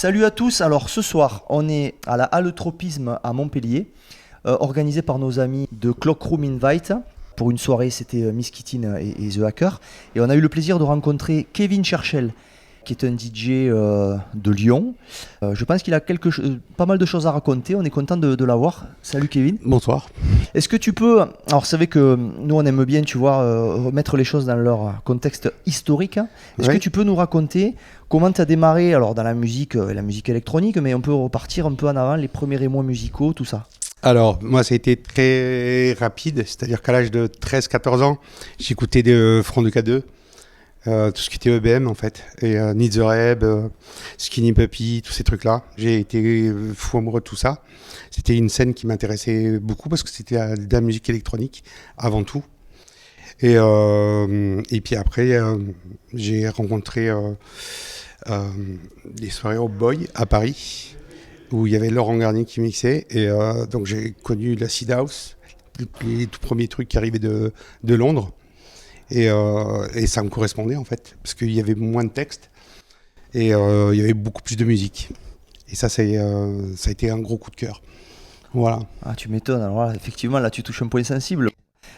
Salut à tous, alors ce soir on est à la Halle Tropisme à Montpellier, organisé par nos amis de Cloakroom Invite. Pour une soirée c'était Miss Kittin et The Hacker. Et on a eu le plaisir de rencontrer Kevin Cherchel, qui est un DJ de Lyon. Je pense qu'il a pas mal de choses à raconter, on est content de l'avoir. Salut Kevin. Bonsoir. Est-ce que tu peux, alors c'est vrai que nous on aime bien, tu vois, remettre les choses dans leur contexte historique. Est-ce que tu peux nous raconter comment tu as démarré alors dans la musique électronique, mais on peut repartir un peu en avant, les premiers émois musicaux, tout ça? Alors, moi, ça a été très rapide, c'est-à-dire qu'à l'âge de 13-14 ans, j'écoutais de Front de K2, tout ce qui était EBM en fait, et Need the Reb, Skinny Puppy, tous ces trucs-là. J'ai été fou amoureux de tout ça. C'était une scène qui m'intéressait beaucoup parce que c'était de la musique électronique avant tout. Et puis après, j'ai rencontré des soirées au Boy à Paris, où il y avait Laurent Garnier qui mixait, et donc j'ai connu l'acid house, les tout premiers trucs qui arrivaient de Londres, et ça me correspondait en fait, parce qu'il y avait moins de texte, et il y avait beaucoup plus de musique, et ça a été un gros coup de cœur. Voilà. Ah, tu m'étonnes, alors là, effectivement là tu touches un point sensible.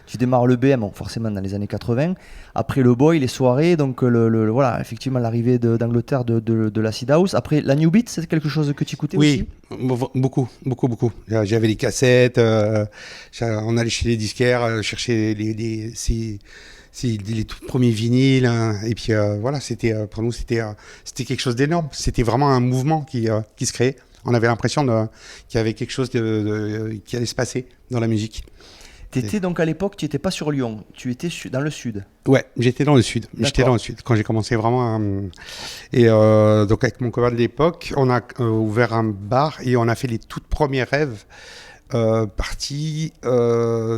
Tu démarres le BM, bon, forcément dans les années 80. Après le boy, les soirées, donc voilà, effectivement l'arrivée d'Angleterre de l'acid house. Après la new beat, c'est quelque chose que tu écoutais aussi? Oui, beaucoup. J'avais les cassettes, on allait chez les disquaires chercher les tout premiers vinyles, hein, et puis voilà, pour nous c'était quelque chose d'énorme. C'était vraiment un mouvement qui se créait. On avait l'impression qu'il y avait quelque chose qui allait se passer dans la musique. T'étais donc à l'époque, tu n'étais pas sur Lyon, tu étais dans le sud. Ouais, j'étais dans le sud. Quand j'ai commencé vraiment. Et donc avec mon copain de l'époque, on a ouvert un bar et on a fait les toutes premiers rêves partis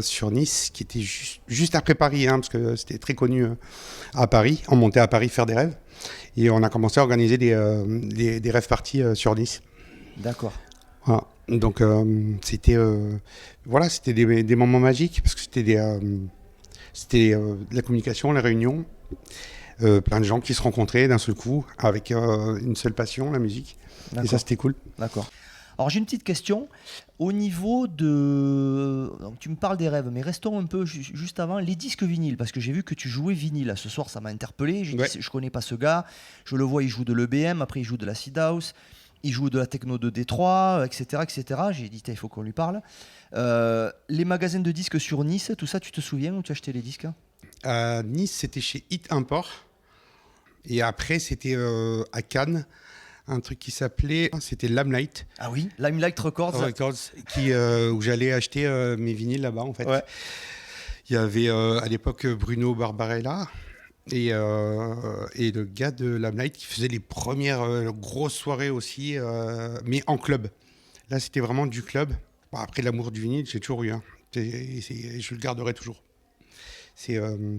sur Nice, qui était juste après Paris, hein, parce que c'était très connu à Paris. On montait à Paris faire des rêves et on a commencé à organiser des rêves parties sur Nice. D'accord. Voilà. Donc c'était des moments magiques parce que c'était de la communication, la réunion, plein de gens qui se rencontraient d'un seul coup avec une seule passion, la musique. D'accord. Et ça c'était cool. D'accord. Alors j'ai une petite question au niveau de... Donc, tu me parles des rêves, mais restons un peu juste avant les disques vinyles, parce que j'ai vu que tu jouais vinyle. Ce soir ça m'a interpellé, j'ai dit je connais pas ce gars, je le vois, il joue de l'EBM, après il joue de l'acid house. Il joue de la techno de Détroit, etc., etc. J'ai dit, il faut qu'on lui parle. Les magasins de disques sur Nice, tout ça, tu te souviens où tu achetais les disques? Nice, c'était chez Hit Import. Et après, c'était à Cannes, un truc qui c'était Limelight. Ah oui, Limelight Records. Où j'allais acheter mes vinyles là-bas, en fait. Ouais. Il y avait à l'époque Bruno Barbarella. Et le gars de Limelight qui faisait les premières grosses soirées aussi, mais en club. Là, c'était vraiment du club. Bon, après, l'amour du vinyle, j'ai toujours eu. Hein. Je le garderai toujours.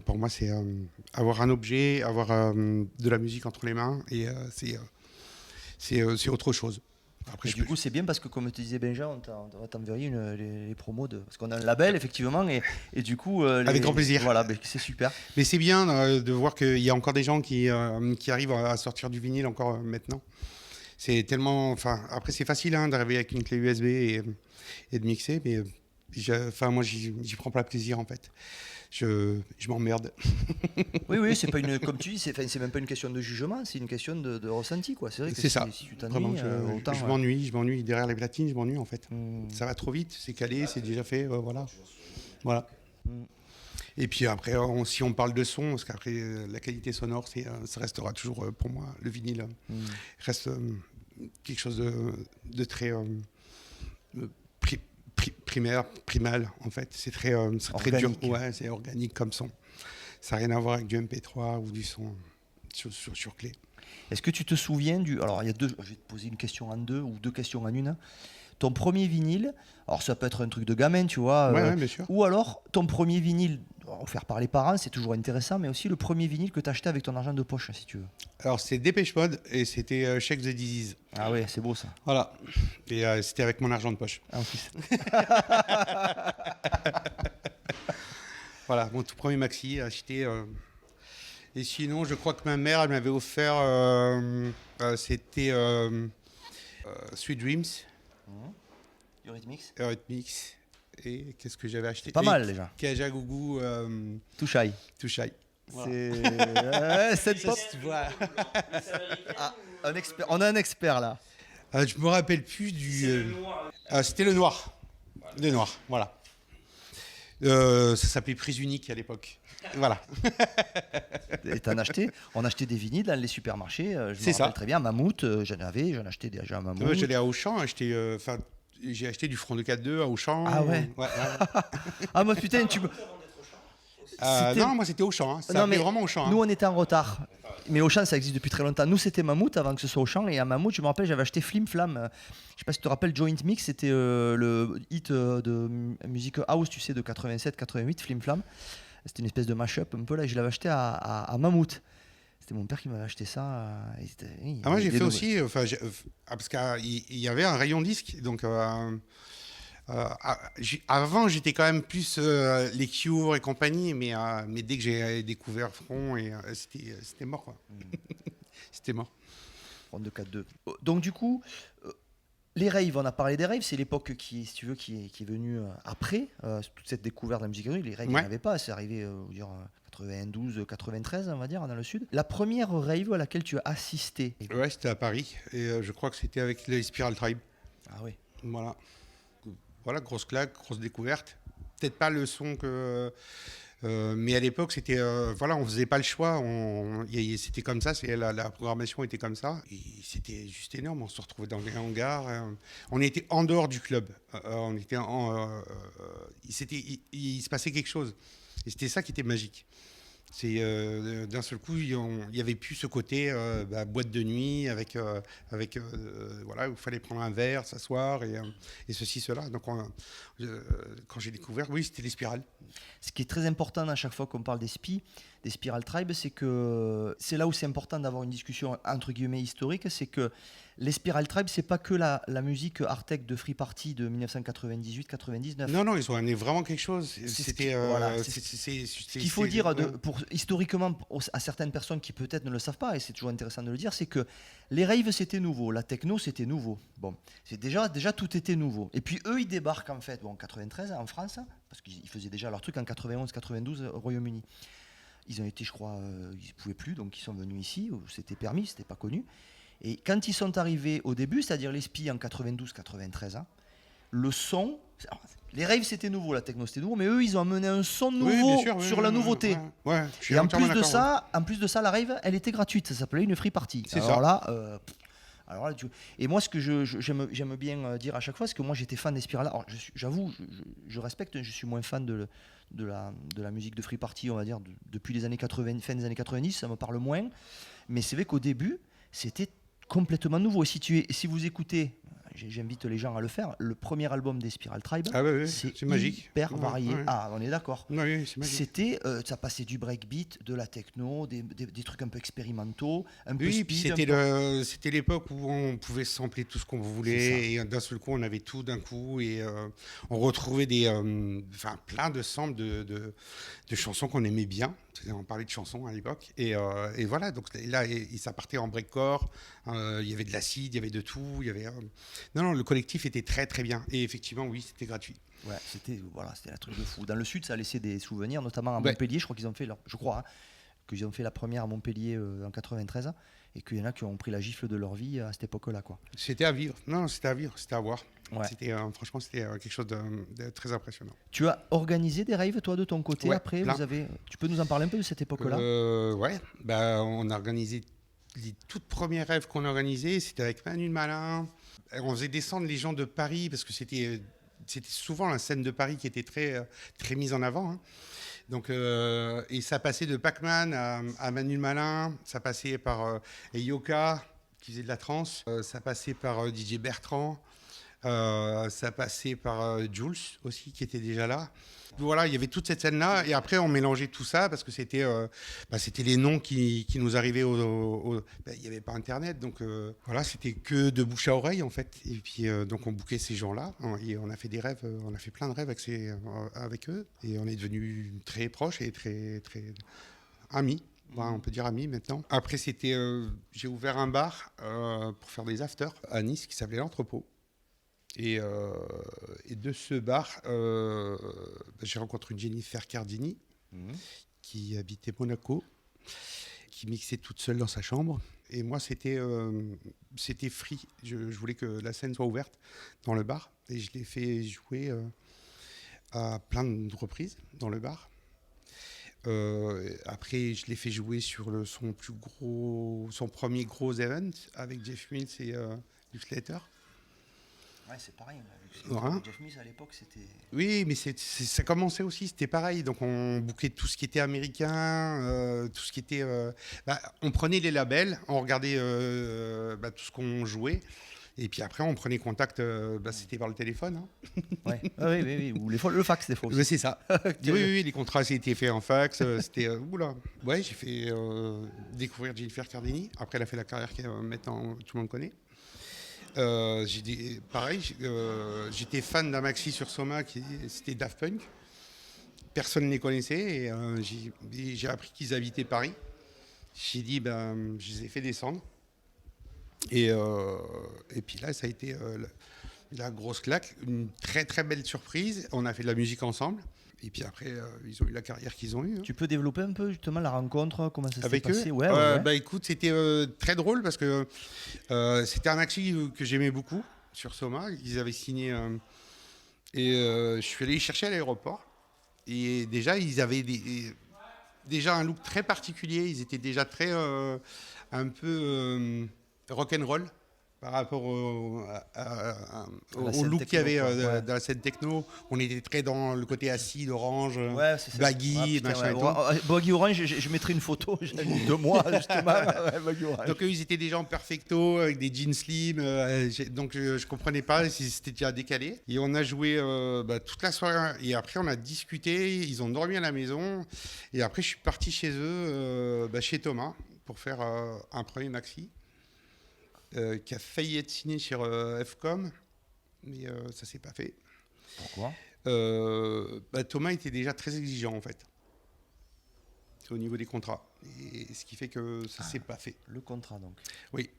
Pour moi, c'est avoir un objet, avoir de la musique entre les mains, et c'est autre chose. Après, du coup, c'est bien parce que, comme te disait Benjamin, on va t'enverrer les promos parce qu'on a un label, effectivement, et du coup... Avec grand plaisir. Voilà, c'est super. Mais c'est bien de voir qu'il y a encore des gens qui arrivent à sortir du vinyle encore maintenant. C'est tellement... Après, c'est facile d'arriver avec une clé USB et de mixer, mais moi, j'y prends pas plaisir, en fait. Je m'emmerde. Oui, c'est pas comme tu dis, c'est même pas une question de jugement, c'est une question de ressenti, quoi. C'est vrai que si tu t'ennuies, autant... Je m'ennuie derrière les platines, je m'ennuie en fait. Ça va trop vite, c'est calé, c'est déjà fait, voilà. Et puis après, si on parle de son, parce qu'après la qualité sonore, ça restera toujours pour moi, le vinyle reste quelque chose de très primal en fait. C'est très dur, ouais, c'est organique comme son. Ça n'a rien à voir avec du MP3 ou du son sur clé. Est-ce que tu te souviens alors il y a deux, je vais te poser une question en deux ou deux questions en une. Ton premier vinyle, alors ça peut être un truc de gamin, tu vois, ouais, bien sûr. Ou alors ton premier vinyle offert par les parents, c'est toujours intéressant, mais aussi le premier vinyle que tu as acheté avec ton argent de poche, si tu veux. Alors c'est Dépêche Mode et c'était Shake the Disease. Ah ouais, c'est beau ça. Voilà. Et c'était avec mon argent de poche. Ah, en plus. Voilà, mon tout premier maxi acheté. Et sinon, je crois que ma mère, elle m'avait offert, c'était Sweet Dreams. Eurythmics. Eurythmics. Et qu'est-ce que j'avais acheté? Pas mal déjà. Kajagougou. Too Shy. Too Shy. Voilà. C'est pop. On a un expert là. Je me rappelle plus du. C'était le noir. Le noir, voilà. Ça s'appelait Prise Unique à l'époque. Voilà. Et t'en as acheté? On achetait des vinyles dans les supermarchés. Je me rappelle très bien. Mammouth, j'en achetais déjà un Mammouth. J'allais à Auchan acheter. J'ai acheté du Front de 4-2 à Auchan. Ah ouais. Ah moi putain, tu me. Non, moi c'était Auchan. Ça s'appelait vraiment Auchan. Nous on était en retard. Mais Auchan ça existe depuis très longtemps. Nous c'était Mammouth avant que ce soit Auchan. Et à Mammouth, je me rappelle, j'avais acheté Flim Flam. Je sais pas si tu te rappelles, Joint Mix, c'était le hit de musique house, tu sais, de 87-88, Flim Flam. C'était une espèce de mash-up un peu là. Et je l'avais acheté à Mammouth. C'était mon père qui m'avait acheté ça. Moi j'ai fait aussi, parce qu'il y avait un rayon disque. Donc avant j'étais quand même plus les Cure et compagnie, mais dès que j'ai découvert Front, c'était mort quoi. C'était mort. Front de 4-2. Donc du coup, les raves, on a parlé des raves, c'est l'époque qui, si tu veux, qui est venue après toute cette découverte de la musique électronique. Les raves, il n'y en avait pas, c'est arrivé 92, 93, on va dire, dans le sud. La première rave à laquelle tu as assisté? Ouais, c'était à Paris, et je crois que c'était avec les Spiral Tribe. Ah oui. Voilà, grosse claque, grosse découverte. Peut-être pas le son que... mais à l'époque, c'était... on faisait pas le choix. C'était comme ça, la programmation était comme ça. Et c'était juste énorme. On se retrouvait dans les hangars. On était en dehors du club. Il se passait quelque chose. Et c'était ça qui était magique. D'un seul coup, il n'y avait plus ce côté boîte de nuit avec où il fallait prendre un verre, s'asseoir et ceci, cela. Donc, quand j'ai découvert, oui, c'était les spirales. Ce qui est très important à chaque fois qu'on parle des Spiral Tribe, c'est que c'est là où c'est important d'avoir une discussion entre guillemets historique, c'est que les Spiral Tribe, c'est pas que la musique hard-tech de Free Party de 1998-99. Non, ils ont amené vraiment quelque chose. Ce qu'il faut dire historiquement à certaines personnes qui peut-être ne le savent pas, et c'est toujours intéressant de le dire, c'est que les raves c'était nouveau, la techno c'était nouveau. Bon, c'est déjà tout était nouveau. Et puis eux ils débarquent en fait, en 93 en France, parce qu'ils faisaient déjà leur truc en 91-92 au Royaume-Uni. Ils ont été, je crois, ils ne pouvaient plus, donc ils sont venus ici, où c'était permis, c'était pas connu. Et quand ils sont arrivés au début, c'est-à-dire les spies en 92-93, le son, les raves c'était nouveau, la techno c'était nouveau, mais eux ils ont amené un son nouveau sur la nouveauté. Et en plus de ça, la rave, elle était gratuite, ça s'appelait une free party. Alors là, et moi ce que j'aime bien dire à chaque fois, c'est que moi j'étais fan des Spiral. Alors j'avoue, je respecte, je suis moins fan de la musique de free party, on va dire, depuis les années 80, fin des années 90, ça me parle moins. Mais c'est vrai qu'au début, c'était complètement nouveau. Et si vous écoutez, j'invite les gens à le faire, le premier album des Spiral Tribe, c'est magique, hyper varié. Ah, on est d'accord. Oui, c'est magique. C'était, ça passait du breakbeat, de la techno, des trucs un peu expérimentaux, un peu speed. C'était l'époque où on pouvait sampler tout ce qu'on voulait, et d'un seul coup, on avait tout d'un coup, et on retrouvait plein de samples de chansons qu'on aimait bien. On parlait de chansons à l'époque, et voilà. Donc là, ça partait en breakcore. Il y avait de l'acide, il y avait de tout. Non, le collectif était très très bien. Et effectivement, oui, c'était gratuit. Ouais, c'était un truc de fou. Dans le sud, ça a laissé des souvenirs, notamment à Montpellier. Je crois qu'ils ont fait, qu'ils ont fait la première à Montpellier en 93, et qu'il y en a qui ont pris la gifle de leur vie à cette époque-là, quoi. C'était à vivre. Non, c'était à vivre, c'était à voir. Ouais. Franchement, c'était quelque chose de très impressionnant. Tu as organisé des raves, toi, de ton côté, après Tu peux nous en parler un peu de cette époque-là? On a organisé les toutes premières raves qu'on a organisées, c'était avec Manu Malin. On faisait descendre les gens de Paris, parce que c'était souvent la scène de Paris qui était très, très mise en avant. Hein. Donc, et ça passait de Pac-Man à Manu Malin, ça passait par Yoka, qui faisait de la trance, ça passait par DJ Bertrand. Ça passait par Jules aussi qui était déjà là. Voilà, il y avait toute cette scène-là, et après on mélangeait tout ça parce que c'était les noms qui nous arrivaient il n'y avait pas Internet, donc voilà, c'était que de bouche à oreille en fait. Et puis donc on bookait ces gens-là, et on a fait des rêves, on a fait plein de rêves avec eux, et on est devenus très proches et très très amis. On peut dire amis maintenant. Après, j'ai ouvert un bar pour faire des afters à Nice qui s'appelait l'Entrepôt. Et de ce bar, j'ai rencontré une Jennifer Cardini qui habitait Monaco, qui mixait toute seule dans sa chambre. Et moi, c'était free. Je voulais que la scène soit ouverte dans le bar. Et je l'ai fait jouer à plein de reprises dans le bar. Après, je l'ai fait jouer sur son premier gros event avec Jeff Mills et Luke Slater. Ouais, c'est pareil. Jeff Mills à l'époque, c'était. Oui, mais ça commençait aussi, c'était pareil. Donc on bouquait tout ce qui était américain, tout ce qui était. On prenait les labels, on regardait tout ce qu'on jouait. Et puis après, on prenait contact, c'était par le téléphone. Hein. Ouais. Oui. Ou le fax, des fois aussi. C'est ça. oui, les contrats étaient faits en fax. C'était. Oula. Ouais, j'ai fait découvrir Jennifer Cardini. Après, elle a fait la carrière que maintenant tout le monde connaît. J'étais fan d'un maxi sur Soma, c'était Daft Punk. Personne ne les connaissait. Et j'ai appris qu'ils habitaient Paris. J'ai dit, je les ai fait descendre. Et puis là, ça a été la grosse claque, une très très belle surprise. On a fait de la musique ensemble. Et puis après, ils ont eu la carrière qu'ils ont eue. Hein. Tu peux développer un peu justement la rencontre, comment ça s'est passé? Ouais. Écoute, c'était très drôle parce que c'était un maxi que j'aimais beaucoup sur Soma. Ils avaient signé je suis allé les chercher à l'aéroport. Et déjà, ils avaient déjà un look très particulier. Ils étaient déjà très un peu rock'n'roll par rapport au look qu'il y avait dans la scène techno. On était très dans le côté acide, orange, baggy, machin et tout. Baggy orange, je mettrai une photo de moi, justement. Baggy orange. Donc eux, ils étaient déjà en perfecto, avec des jeans slim. Donc je comprenais pas si c'était déjà décalé. Et on a joué toute la soirée. Et après, on a discuté. Ils ont dormi à la maison. Et après, je suis parti chez eux, chez Thomas, pour faire un premier maxi. Qui a failli être signé sur Fcom, mais ça s'est pas fait. Pourquoi? Thomas était déjà très exigeant en fait, au niveau des contrats, et ce qui fait que ça s'est pas fait. Le contrat donc. Oui.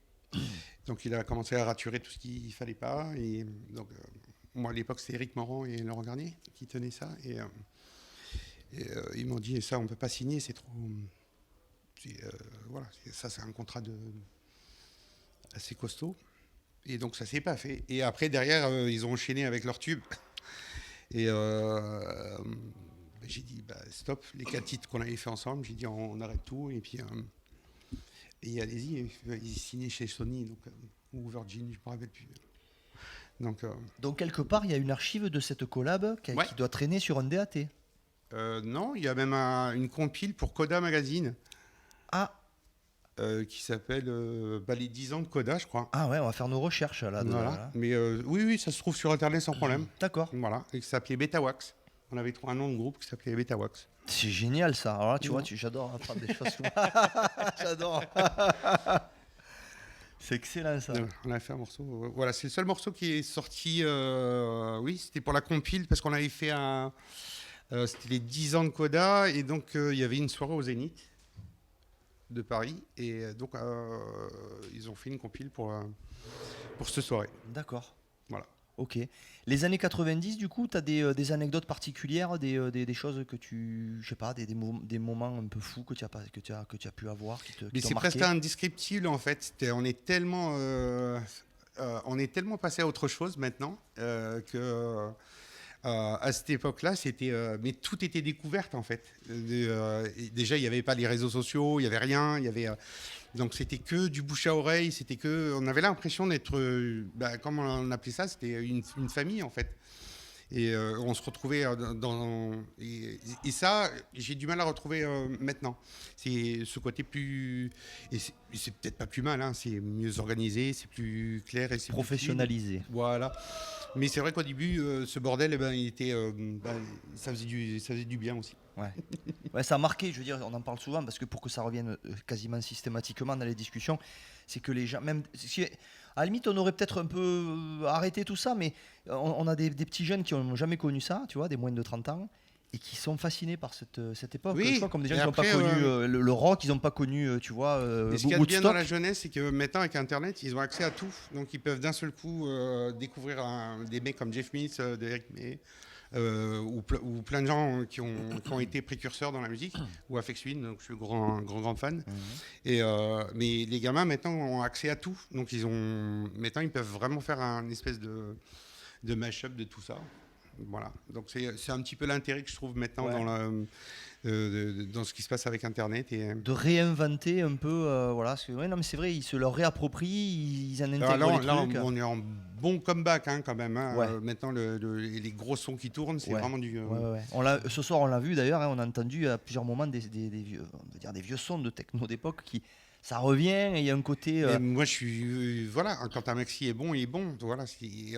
Donc il a commencé à raturer tout ce qu'il fallait pas, et donc moi à l'époque c'était Eric Morand et Laurent Garnier qui tenaient ça, et ils m'ont dit ça on peut pas signer, c'est trop. Ça c'est un contrat assez costaud, et donc ça s'est pas fait. Et après derrière ils ont enchaîné avec leur tube, et j'ai dit stop, les 4 titres qu'on avait fait ensemble, j'ai dit on arrête tout, et puis et allez-y. Ils signaient chez Sony, donc ou Virgin, je me rappelle plus. Donc quelque part il y a une archive de cette collab qui doit traîner sur un DAT. Non, il y a même une compile pour Coda Magazine. Qui s'appelle les 10 ans de Coda, je crois. Ah ouais, on va faire nos recherches là. Voilà. Mais oui, ça se trouve sur Internet sans problème. D'accord. Voilà, et qui s'appelait Betawax. On avait trouvé un nom de groupe qui s'appelait Betawax. C'est génial ça. Alors là, tu vois, j'adore apprendre des choses. J'adore. C'est excellent ça. On a fait un morceau. Voilà, c'est le seul morceau qui est sorti. Oui, c'était pour la compile parce qu'on avait fait c'était les 10 ans de Coda, et donc il y avait une soirée au Zénith de Paris, et donc ils ont fait une compile pour cette soirée. D'accord. Voilà. Ok. Les années 90, du coup, tu as des anecdotes particulières, des choses que tu, je sais pas, des moments un peu fous que tu as pu avoir, qui Mais c'est presque indescriptible en fait. On est tellement passé à autre chose maintenant que à cette époque-là, mais tout était découverte en fait. Déjà, il n'y avait pas les réseaux sociaux, il n'y avait rien. Donc c'était que du bouche à oreille. On avait l'impression d'être, comme on appelait ça, c'était une famille en fait. Et on se retrouvait et ça, j'ai du mal à retrouver maintenant. C'est ce côté plus, et c'est peut-être pas plus mal, hein, c'est mieux organisé, c'est plus clair et c'est professionnalisé. Voilà. Mais c'est vrai qu'au début, ce bordel, il était, ça faisait du bien aussi. Ouais, ça a marqué, je veux dire, on en parle souvent parce que pour que ça revienne quasiment systématiquement dans les discussions, c'est que les gens, même si, à la limite, on aurait peut-être un peu arrêté tout ça, mais on a des petits jeunes qui n'ont jamais connu ça, tu vois, des moins de 30 ans. et qui sont fascinés par cette époque. Oui. Je crois, comme des gens qui n'ont après, pas connu le rock, ils n'ont pas connu, tu vois, et ce qu'il y a de bien Woodstock. dans la jeunesse, c'est que maintenant, avec Internet, ils ont accès à tout. Donc, ils peuvent d'un seul coup découvrir des mecs comme Jeff Smith, Derek May, ou plein de gens qui ont été précurseurs dans la musique, ou Aphex Twin, donc je suis grand fan. Et, mais les gamins, maintenant, ont accès à tout. Donc, maintenant, ils peuvent vraiment faire un espèce de mash-up de tout ça. Voilà, donc c'est un petit peu l'intérêt que je trouve maintenant dans ce qui se passe avec Internet. De réinventer un peu, voilà. Non, mais c'est vrai, ils se le réapproprient, ils en intègrent là, les trucs. on est en bon comeback quand même. Hein. Ouais. Maintenant, les gros sons qui tournent, c'est vraiment du... Ouais. Ce soir, on l'a vu d'ailleurs, hein, on a entendu à plusieurs moments des vieux, on va dire des vieux sons de techno d'époque qui... Ça revient et il y a un côté... Moi, je suis... voilà, quand un maxi est bon, il est bon. Voilà,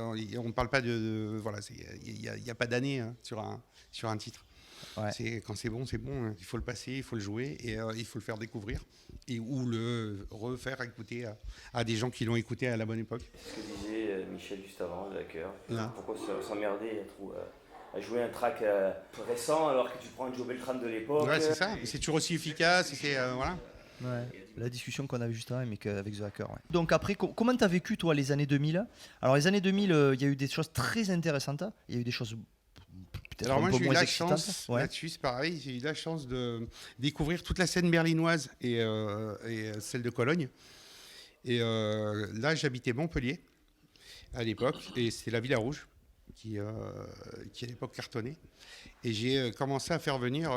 on ne parle pas de... Voilà, il n'y a pas d'année hein, sur un titre. Ouais. Quand c'est bon, il faut le passer, il faut le jouer et il faut le faire découvrir ou le refaire écouter à des gens qui l'ont écouté à la bonne époque. Ce que disait Michel juste avant, de Hacker. Pourquoi s'emmerder à jouer un track récent alors que tu prends un Joe Beltran de l'époque. Ouais, c'est ça. C'est toujours aussi efficace. Voilà. Ouais. La discussion qu'on avait juste avant avec The Hacker. Ouais. Donc après, comment tu as vécu toi les années 2000 ? Alors les années 2000, il y a eu des choses très intéressantes. Il y a eu des choses peut-être alors un moi peu j'ai eu moins la excitantes. chance, là-dessus c'est pareil, j'ai eu la chance de découvrir toute la scène berlinoise et celle de Cologne. Et là j'habitais Montpellier à l'époque et c'était la Villa Rouge qui à l'époque cartonnait. Et j'ai commencé à faire venir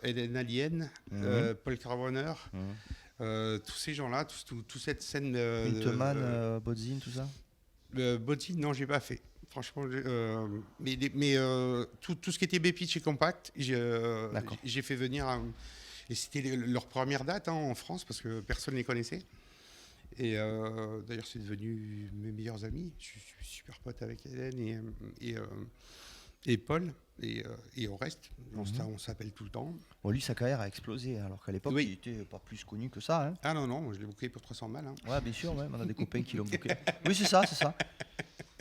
Eden Alien, Paul Carboner, tous ces gens-là, toute cette scène... Winterman, Bodzin, tout ça Bodzin, non, j'ai pas fait. Franchement, mais tout ce qui était B-Pitch et Compact, j'ai fait venir... et c'était leur première date en France, parce que personne ne les connaissait. Et d'ailleurs, c'est devenu mes meilleurs amis. Je suis super pote avec Hélène et Paul. Et au reste, on s'appelle tout le temps. Bon, lui, sa carrière a explosé, alors qu'à l'époque, il n'était pas plus connu que ça. Hein. Ah non, je l'ai booké pour 300 balles. Hein. Ouais, bien sûr, on a des copains qui l'ont booké. Oui, c'est ça.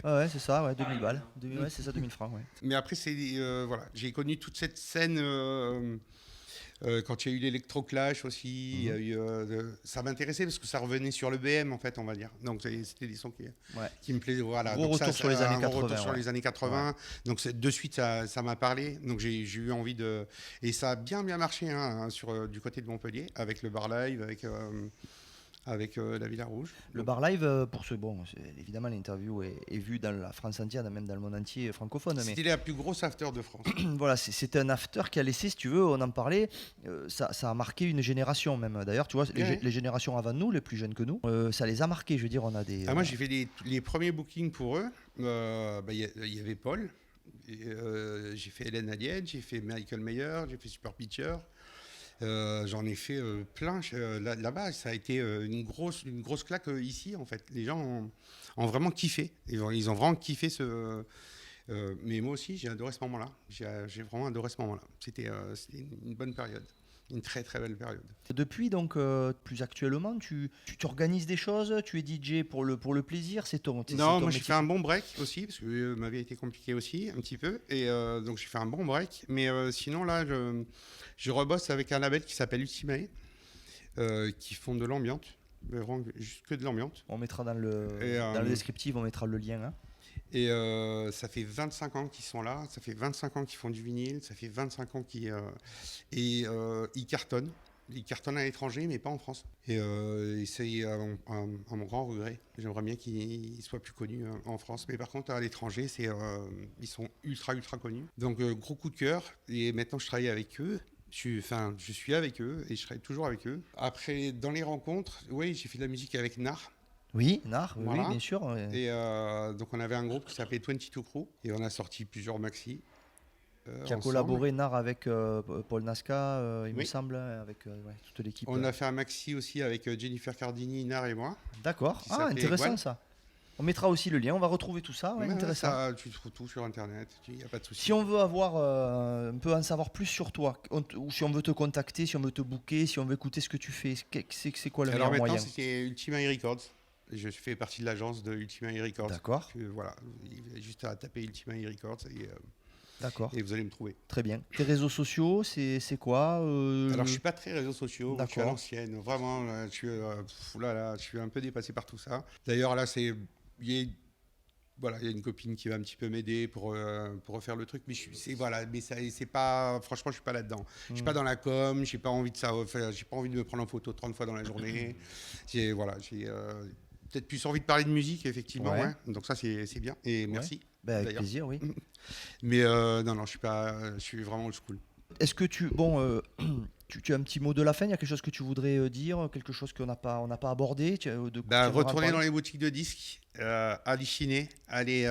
Ouais, c'est ça, 2000 balles. Ouais, c'est ça, 2000 francs. Ouais. Mais après, voilà, j'ai connu toute cette scène... quand il y a eu l'Electroclash aussi, il y a eu, ça m'intéressait parce que ça revenait sur le BM en fait, on va dire. Donc c'était des sons qui me plaisaient. Voilà. Gros retour sur les années 80. Retour sur les années 80. Ouais. Donc de suite ça m'a parlé. Donc j'ai eu envie de et ça a bien marché hein, du côté de Montpellier avec le bar live, avec la Villa Rouge. Le bar live, pour ceux, évidemment l'interview est vue dans la France entière, même dans le monde entier francophone. C'était la plus grosse after de France. Voilà, c'était un after qui a laissé, si tu veux, on en parlait, ça a marqué une génération même. D'ailleurs, tu vois, les générations avant nous, les plus jeunes que nous, ça les a marqués. Je veux dire, on a des... moi, j'ai fait les premiers bookings pour eux. Y avait Paul, j'ai fait Hélène Alien, j'ai fait Michael Mayer, j'ai fait Super Pitcher. J'en ai fait plein là-bas. Ça a été une grosse claque ici, en fait. Les gens ont vraiment kiffé. Ils ont vraiment kiffé mais moi aussi, j'ai adoré ce moment-là. J'ai vraiment adoré ce moment-là. C'était une bonne période. Une très très belle période. Depuis, donc, plus actuellement, tu organises des choses, tu es DJ pour le plaisir, c'est ton Non, moi j'ai fait un bon break aussi, parce que ma vie a été compliquée aussi, un petit peu. Et donc j'ai fait un bon break. Mais sinon, là, je rebosse avec un label qui s'appelle Ultimae, qui font de l'ambiance, juste que de l'ambiance. On mettra dans le descriptif, on mettra le lien. Hein. Et ça fait 25 ans qu'ils sont là, ça fait 25 ans qu'ils font du vinyle, ça fait 25 ans qu'ils cartonnent. Ils cartonnent à l'étranger, mais pas en France. Et c'est à mon grand regret. J'aimerais bien qu'ils soient plus connus en France. Mais par contre, à l'étranger, ils sont ultra connus. Donc, gros coup de cœur. Et maintenant, je travaille avec eux. Je suis avec eux et je travaille toujours avec eux. Après, dans les rencontres, oui, j'ai fait de la musique avec Nar. Oui, Nar, voilà. Oui, bien sûr. Ouais. Et donc, on avait un groupe qui s'appelait 22 Crew et on a sorti plusieurs maxi. Qui a collaboré Nar avec Paul Nasca, il me semble, avec toute l'équipe. On a fait un maxi aussi avec Jennifer Cardini, Nar et moi. D'accord. Intéressant ça. On mettra aussi le lien, on va retrouver tout ça. Ouais, intéressant. Ça, tu trouves tout sur Internet, il n'y a pas de souci. Si on veut avoir un peu en savoir plus sur toi, ou si on veut te contacter, si on veut te booker, si on veut écouter ce que tu fais, c'est quoi le meilleur moyen ? Alors maintenant, c'était Ultimae Records. Je fais partie de l'agence de Ultimae Records. D'accord. Voilà, il y a juste à taper Ultimae Records D'accord. Et vous allez me trouver. Très bien. Tes réseaux sociaux, c'est quoi Alors, je suis pas très réseaux sociaux. Je suis à D'accord. l'ancienne. Vraiment, je suis un peu dépassé par tout ça. D'ailleurs, là, il y a une copine qui va un petit peu m'aider pour refaire le truc, mais c'est pas, franchement, je suis pas là-dedans. Je suis pas dans la com, j'ai pas envie de ça, j'ai pas envie de me prendre en photo 30 fois dans la journée. J'ai peut-être plus envie de parler de musique, effectivement. Ouais. Ouais. Donc ça, c'est bien. Et merci. Ben, avec plaisir, oui. Mais non, je suis vraiment old school. Est-ce que tu as un petit mot de la fin? Il y a quelque chose que tu voudrais dire, quelque chose qu'on n'a pas abordé? Retournez dans les boutiques de disques, allez chiner, allez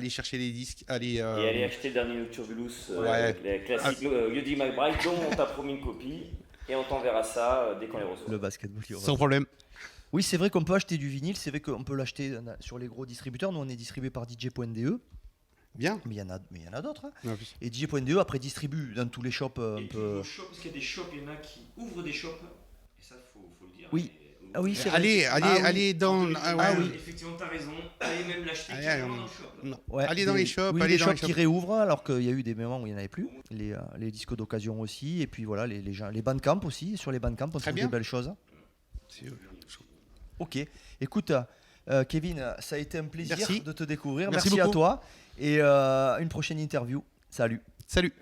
chercher les disques, et allez acheter le dernier Nocturbulus, les classiques Yodi McBride, dont on t'a promis une copie, et on t'enverra ça dès qu'on les reçoit. Le basketball. Sans problème. Oui, c'est vrai qu'on peut acheter du vinyle, c'est vrai qu'on peut l'acheter sur les gros distributeurs. Nous, on est distribué par DJ.de. Bien. Mais il y en a d'autres. Hein. Ouais, et DJ.de, après, distribue dans tous les shops un peu. Parce qu'il y a des shops, il y en a qui ouvrent des shops. Et ça, faut le dire. Oui. Ah oui, c'est allez dans. Oui, effectivement, tu as raison. Allez même l'acheter carrément dans le shop. Non. Ouais, allez dans les shops. Oui, allez les dans shops les shops qui réouvrent, alors qu'il y a eu des moments où il n'y en avait plus. Les disques d'occasion aussi. Et puis voilà, les bandcamp aussi. Sur les bandcamp, on trouve des belles choses. Ok. Écoute, Kevin, ça a été un plaisir de te découvrir. Merci beaucoup. à toi. Et une prochaine interview. Salut. Salut.